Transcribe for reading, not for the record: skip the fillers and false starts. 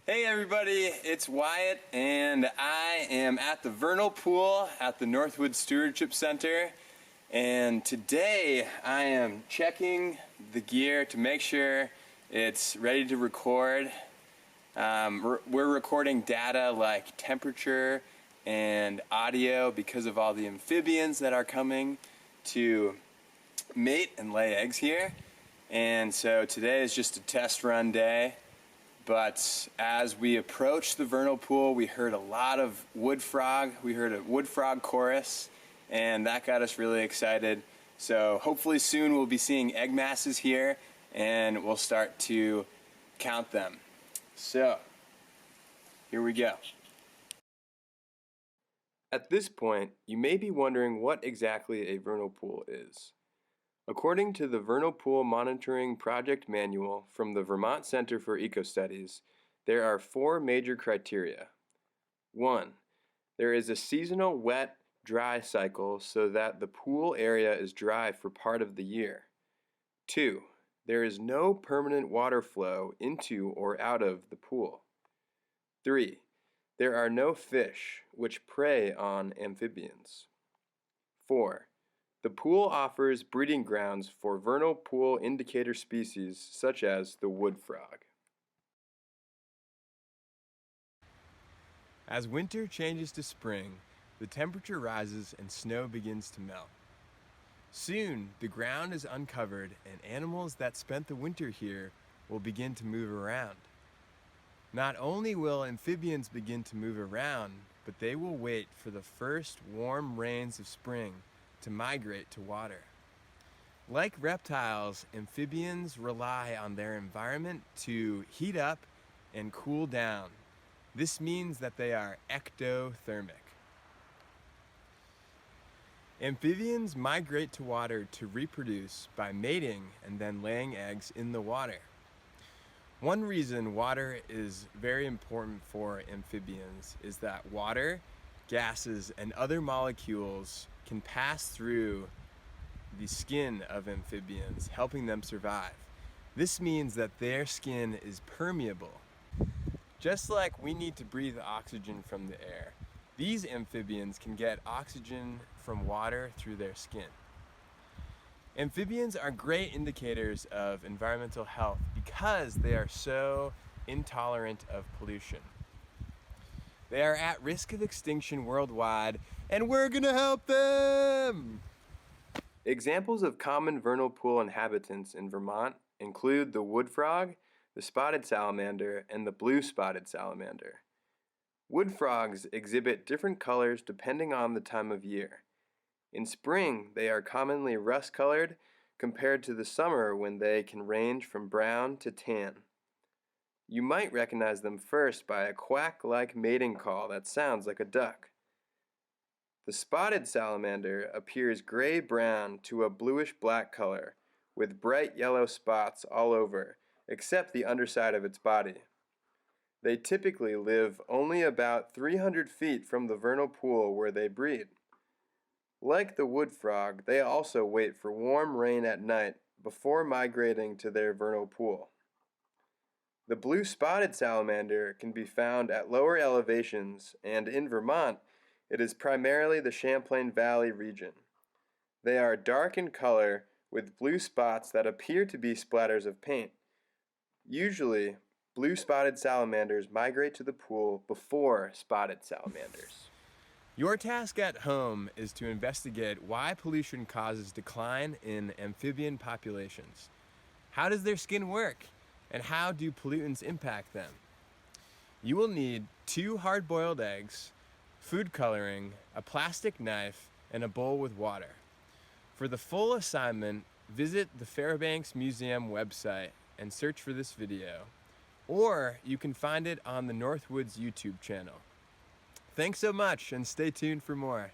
Hey everybody, it's Wyatt and I am at the vernal pool at the NorthWoods Stewardship Center, and today I am checking the gear to make sure it's ready to record. We're recording data like temperature and audio because of all the amphibians that are coming to mate and lay eggs here, and so today is just a test run day. But as we approached the vernal pool, we heard a lot of wood frog. We heard a wood frog chorus, and that got us really excited. So hopefully soon we'll be seeing egg masses here, and we'll start to count them. So here we go. At this point, you may be wondering what exactly a vernal pool is. According to the Vernal Pool Monitoring Project Manual from the Vermont Center for Eco-Studies, there are 4 major criteria. 1. There is a seasonal wet-dry cycle so that the pool area is dry for part of the year. 2. There is no permanent water flow into or out of the pool. 3. There are no fish, which prey on amphibians. 4. The pool offers breeding grounds for vernal pool indicator species such as the wood frog. As winter changes to spring, the temperature rises and snow begins to melt. Soon, the ground is uncovered and animals that spent the winter here will begin to move around. Not only will amphibians begin to move around, but they will wait for the first warm rains of spring to migrate to water. Like reptiles, amphibians rely on their environment to heat up and cool down. This means that they are ectothermic. Amphibians migrate to water to reproduce by mating and then laying eggs in the water. One reason water is very important for amphibians is that water, gases, and other molecules can pass through the skin of amphibians, helping them survive. This means that their skin is permeable. Just like we need to breathe oxygen from the air, these amphibians can get oxygen from water through their skin. Amphibians are great indicators of environmental health because they are so intolerant of pollution. They are at risk of extinction worldwide, and we're gonna help them! Examples of common vernal pool inhabitants in Vermont include the wood frog, the spotted salamander, and the blue spotted salamander. Wood frogs exhibit different colors depending on the time of year. In spring, they are commonly rust-colored compared to the summer when they can range from brown to tan. You might recognize them first by a quack-like mating call that sounds like a duck. The spotted salamander appears gray-brown to a bluish-black color, with bright yellow spots all over, except the underside of its body. They typically live only about 300 feet from the vernal pool where they breed. Like the wood frog, they also wait for warm rain at night before migrating to their vernal pool. The blue spotted salamander can be found at lower elevations, and in Vermont, it is primarily the Champlain Valley region. They are dark in color with blue spots that appear to be splatters of paint. Usually, blue spotted salamanders migrate to the pool before spotted salamanders. Your task at home is to investigate why pollution causes decline in amphibian populations. How does their skin work? And how do pollutants impact them? You will need 2 hard-boiled eggs, food coloring, a plastic knife, and a bowl with water. For the full assignment, visit the Fairbanks Museum website and search for this video, or you can find it on the NorthWoods YouTube channel. Thanks so much, and stay tuned for more.